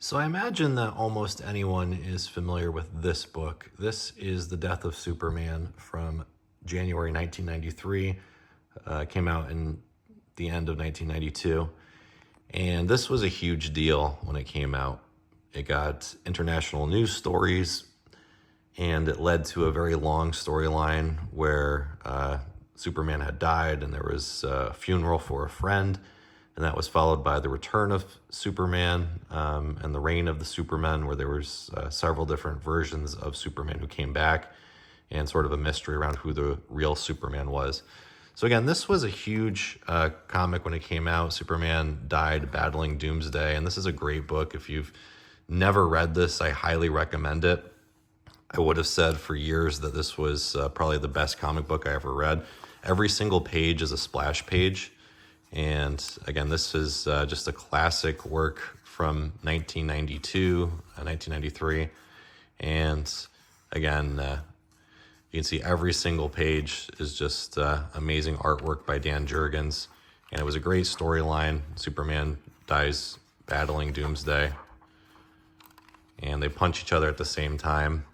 So I imagine that almost anyone is familiar with this book. This is The Death of Superman from January 1993. Came out in the end of 1992. And this was a huge deal when it came out. It got international news stories, and it led to a very long storyline where Superman had died, and there was a funeral for a friend, and that was followed by the return of Superman and the reign of the Supermen, where there was several different versions of Superman who came back, and sort of a mystery around who the real Superman was. So again, this was a huge comic when it came out. Superman died battling Doomsday, and this is a great book. If you've never read this, I highly recommend it. I would have said for years that this was probably the best comic book I ever read. Every single page is a splash page. And again, this is just a classic work from 1992, 1993. And again, you can see every single page is just amazing artwork by Dan Jurgens. And it was a great storyline. Superman dies battling Doomsday, and they punch each other at the same time.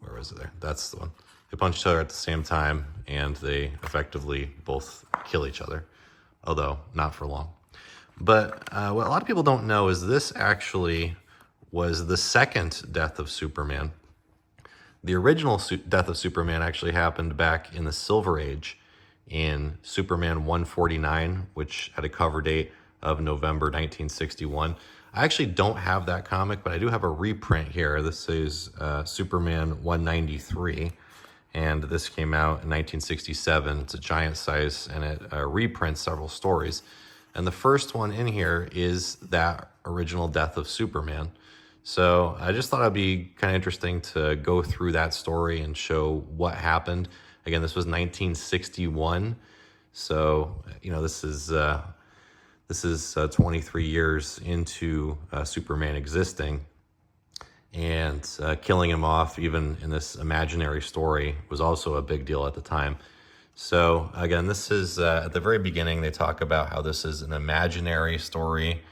Where was it there? That's the one. They punch each other at the same time, and they effectively both kill each other, although not for long. But what a lot of people don't know is this actually was the second death of Superman. The original death of Superman actually happened back in the Silver Age in Superman 149, which had a cover date of November 1961. I actually don't have that comic, but I do have a reprint here. This is Superman 193, and this came out in 1967. It's a giant size, and it reprints several stories. And the first one in here is that original death of Superman. So I just thought it'd be kind of interesting to go through that story and show what happened. Again, this was 1961, so this is 23 years into Superman existing, and killing him off, even in this imaginary story, was also a big deal at the time. So again, this is at the very beginning, they talk about how this is an imaginary story.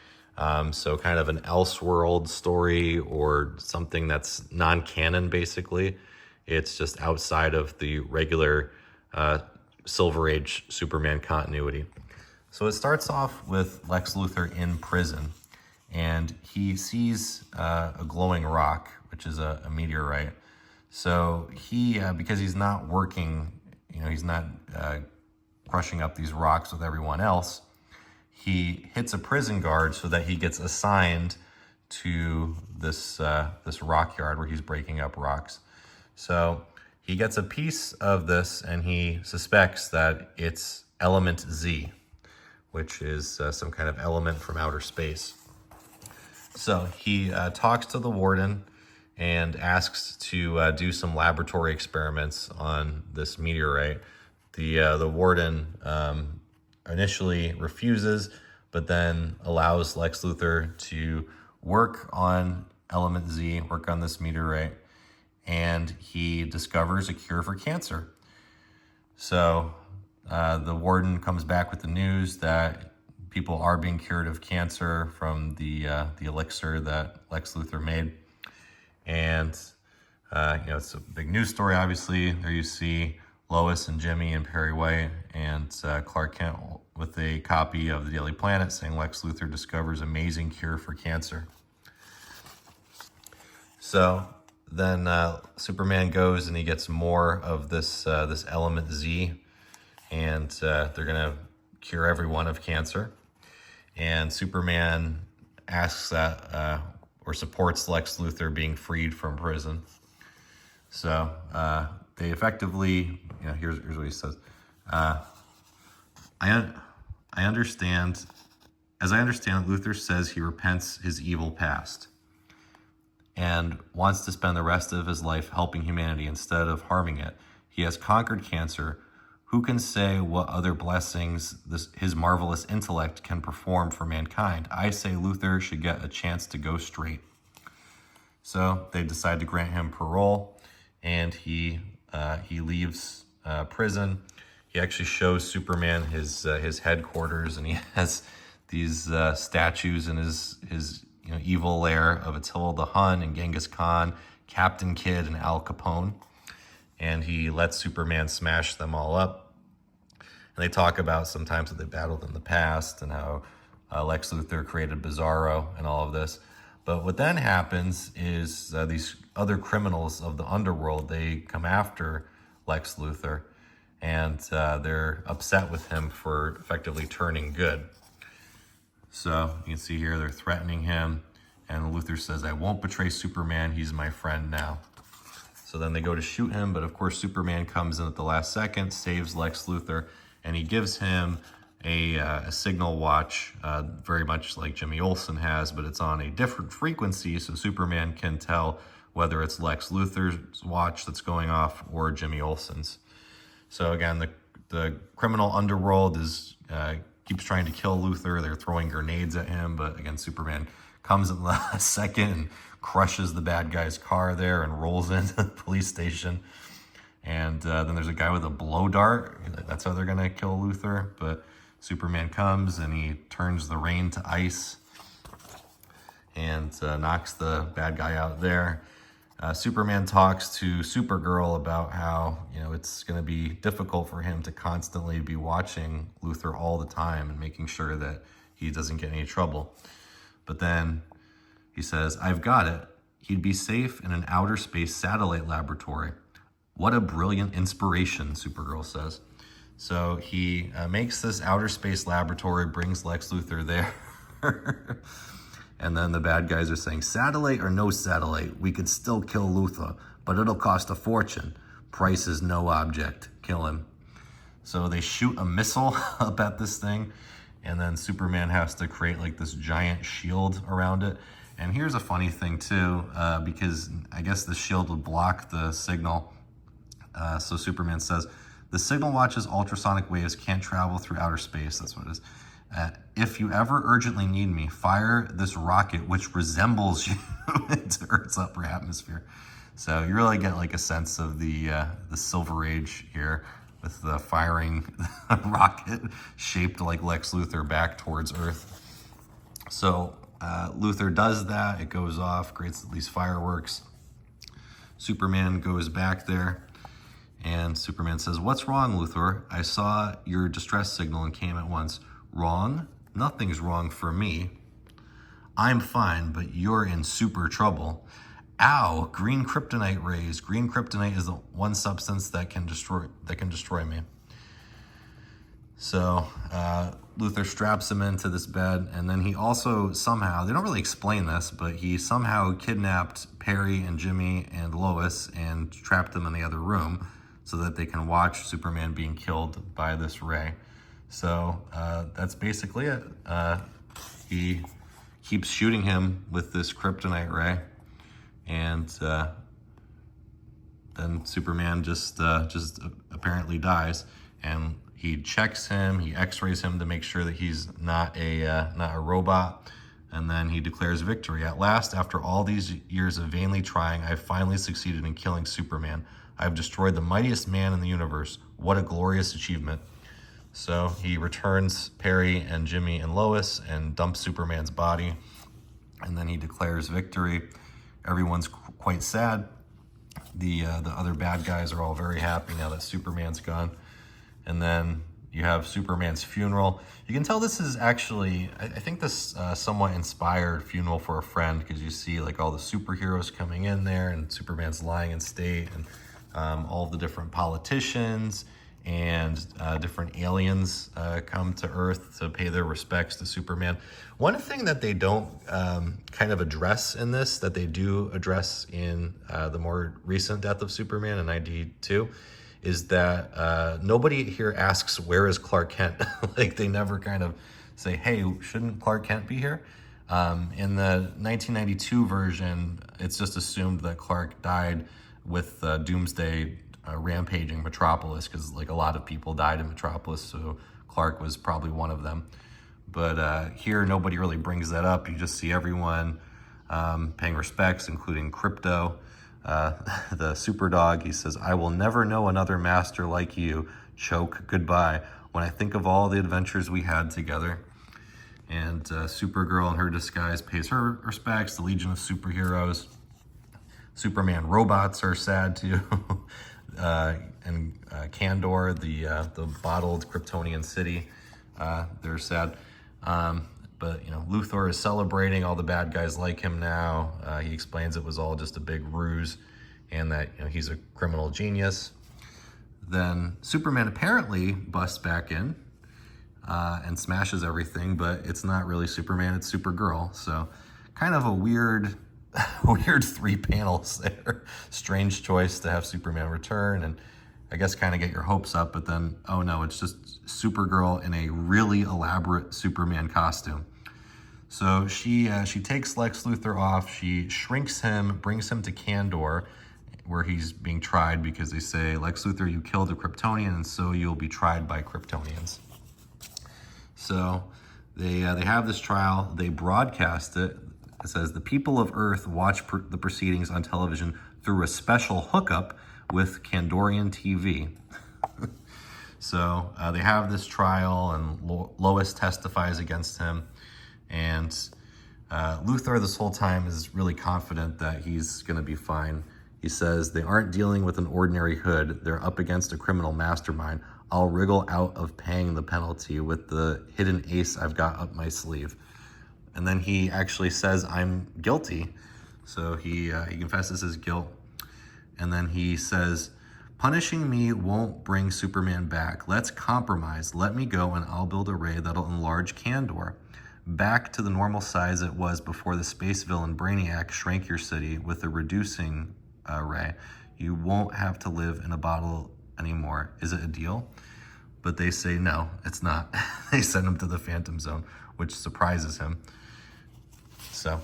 So kind of an Elseworld story, or something that's non-canon, basically. It's just outside of the regular Silver Age Superman continuity. So it starts off with Lex Luthor in prison, and he sees a glowing rock, which is a meteorite. So he, because he's not working, he's not crushing up these rocks with everyone else, he hits a prison guard so that he gets assigned to this rock yard where he's breaking up rocks. So he gets a piece of this, and he suspects that it's element Z, which is some kind of element from outer space. So he talks to the warden and asks to do some laboratory experiments on this meteorite. The warden initially refuses, but then allows Lex Luthor to work on element Z, work on this meteorite, and he discovers a cure for cancer. So the warden comes back with the news that people are being cured of cancer from the elixir that Lex Luthor made. And it's a big news story, obviously. There you see Lois and Jimmy and Perry White and Clark Kent with a copy of the Daily Planet saying Lex Luthor discovers amazing cure for cancer. So then Superman goes and he gets more of this element Z, and they're going to cure everyone of cancer. And Superman asks that, or supports Lex Luthor being freed from prison. So they effectively, here's what he says. I understand, as I understand, Luthor says he repents his evil past and wants to spend the rest of his life helping humanity instead of harming it. He has conquered cancer. Who can say what other blessings his marvelous intellect can perform for mankind? I say Luthor should get a chance to go straight. So they decide to grant him parole, and he leaves prison. He actually shows Superman his headquarters, and he has these statues in his evil lair of Attila the Hun and Genghis Khan, Captain Kidd, and Al Capone. And he lets Superman smash them all up. And they talk about sometimes that they battled in the past and how Lex Luthor created Bizarro and all of this. But what then happens is these other criminals of the underworld, they come after Lex Luthor, and they're upset with him for effectively turning good. So you can see here they're threatening him, and Luthor says, "I won't betray Superman, he's my friend now." So then they go to shoot him, but of course Superman comes in at the last second, saves Lex Luthor, and he gives him a signal watch, very much like Jimmy Olsen has, but it's on a different frequency, so Superman can tell whether it's Lex Luthor's watch that's going off or Jimmy Olsen's. So again, the criminal underworld keeps trying to kill Luthor. They're throwing grenades at him, but again, Superman comes in the last second and crushes the bad guy's car there and rolls into the police station. And then there's a guy with a blow dart. That's how they're going to kill Luthor. But Superman comes and he turns the rain to ice and knocks the bad guy out there. Superman talks to Supergirl about how, it's going to be difficult for him to constantly be watching Luthor all the time and making sure that he doesn't get any trouble. But then he says, "I've got it. He'd be safe in an outer space satellite laboratory." What a brilliant inspiration, Supergirl says. So he makes this outer space laboratory, brings Lex Luthor there. And then the bad guys are saying, "Satellite or no satellite, we could still kill Luthor, but it'll cost a fortune. Price is no object. Kill him." So they shoot a missile up at this thing, and then Superman has to create like this giant shield around it. And here's a funny thing too, because I guess the shield would block the signal. So Superman says, "The signal watch's ultrasonic waves can't travel through outer space." That's what it is. "If you ever urgently need me, fire this rocket, which resembles you into Earth's upper atmosphere." So you really get like a sense of the Silver Age here with the firing rocket shaped like Lex Luthor back towards Earth. So Luthor does that. It goes off, creates these fireworks. Superman goes back there, and Superman says, "What's wrong, Luthor? I saw your distress signal and came at once." "Wrong? Nothing's wrong for me. I'm fine, but you're in super trouble." "Ow, green kryptonite rays. Green kryptonite is the one substance that can destroy me." So Luthor straps him into this bed, and then he also somehow, they don't really explain this, but he somehow kidnapped Perry and Jimmy and Lois and trapped them in the other room so that they can watch Superman being killed by this ray. So that's basically it. He keeps shooting him with this kryptonite ray, and then Superman just apparently dies. And he checks him, he x-rays him to make sure that he's not a robot, and then he declares victory. "At last, after all these years of vainly trying, I've finally succeeded in killing Superman. I've destroyed the mightiest man in the universe. What a glorious achievement." So he returns Perry and Jimmy and Lois and dumps Superman's body, and then he declares victory. Everyone's quite sad. The other bad guys are all very happy now that Superman's gone. And then you have Superman's funeral. You can tell this is actually, I think this somewhat inspired Funeral for a Friend, because you see like all the superheroes coming in there, and Superman's lying in state, and all the different politicians and different aliens come to Earth to pay their respects to Superman. One thing that they don't kind of address in this, that they do address in the more recent Death of Superman in ID2, is that nobody here asks, "Where is Clark Kent?" Like, they never kind of say, "Hey, shouldn't Clark Kent be here?" In the 1992 version, it's just assumed that Clark died with Doomsday rampaging Metropolis, because like a lot of people died in Metropolis, so Clark was probably one of them. But here, nobody really brings that up. You just see everyone paying respects, including Krypto, the super dog. He says, "I will never know another master like you. Choke goodbye when I think of all the adventures we had together." And Supergirl in her disguise pays her respects, the Legion of Superheroes. Superman robots are sad too. And Kandor, the bottled Kryptonian city, they're sad. But Luthor is celebrating. All the bad guys like him now. He explains it was all just a big ruse, and that he's a criminal genius. Then Superman apparently busts back in and smashes everything, but it's not really Superman, it's Supergirl. So kind of a weird 3 panels there. Strange choice to have Superman return, and I guess kind of get your hopes up, but then, oh no, it's just Supergirl in a really elaborate Superman costume. So she takes Lex Luthor off, she shrinks him, brings him to Kandor, where he's being tried because they say, Lex Luthor, you killed a Kryptonian, and so you'll be tried by Kryptonians. So they have this trial, they broadcast it. It says, the people of Earth watch the proceedings on television through a special hookup with Kandorian TV. So they have this trial, and Lois testifies against him. And Luthor this whole time is really confident that he's going to be fine. He says, they aren't dealing with an ordinary hood. They're up against a criminal mastermind. I'll wriggle out of paying the penalty with the hidden ace I've got up my sleeve. And then he actually says, I'm guilty. So he confesses his guilt. And then he says, punishing me won't bring Superman back. Let's compromise. Let me go, and I'll build a ray that'll enlarge Kandor back to the normal size it was before the space villain Brainiac shrank your city with a reducing ray. You won't have to live in a bottle anymore. Is it a deal? But they say, no, it's not. They send him to the Phantom Zone, which surprises him. So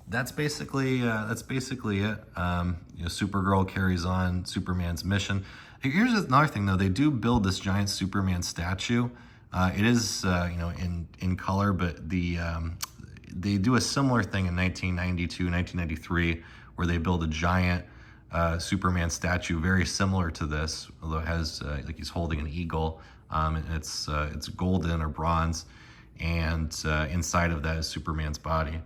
that's basically it. Supergirl carries on Superman's mission. Here's another thing, though. They do build this giant Superman statue. It is in color, but they do a similar thing in 1992, 1993, where they build a giant Superman statue very similar to this, although it has like he's holding an eagle. And it's golden or bronze, and inside of that is Superman's body.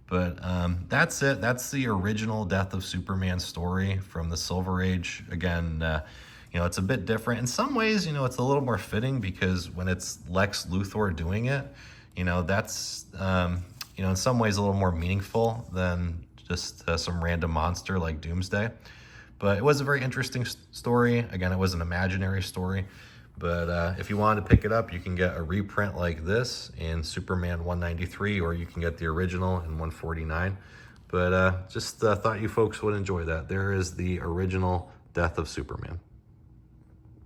But that's it. That's the original Death of Superman story from the Silver Age. Again, it's a bit different. In some ways, it's a little more fitting because when it's Lex Luthor doing it, that's, in some ways a little more meaningful than just some random monster like Doomsday. But it was a very interesting story. Again, it was an imaginary story. But if you wanted to pick it up, you can get a reprint like this in Superman 193, or you can get the original in 149. But just thought you folks would enjoy that. There is the original Death of Superman.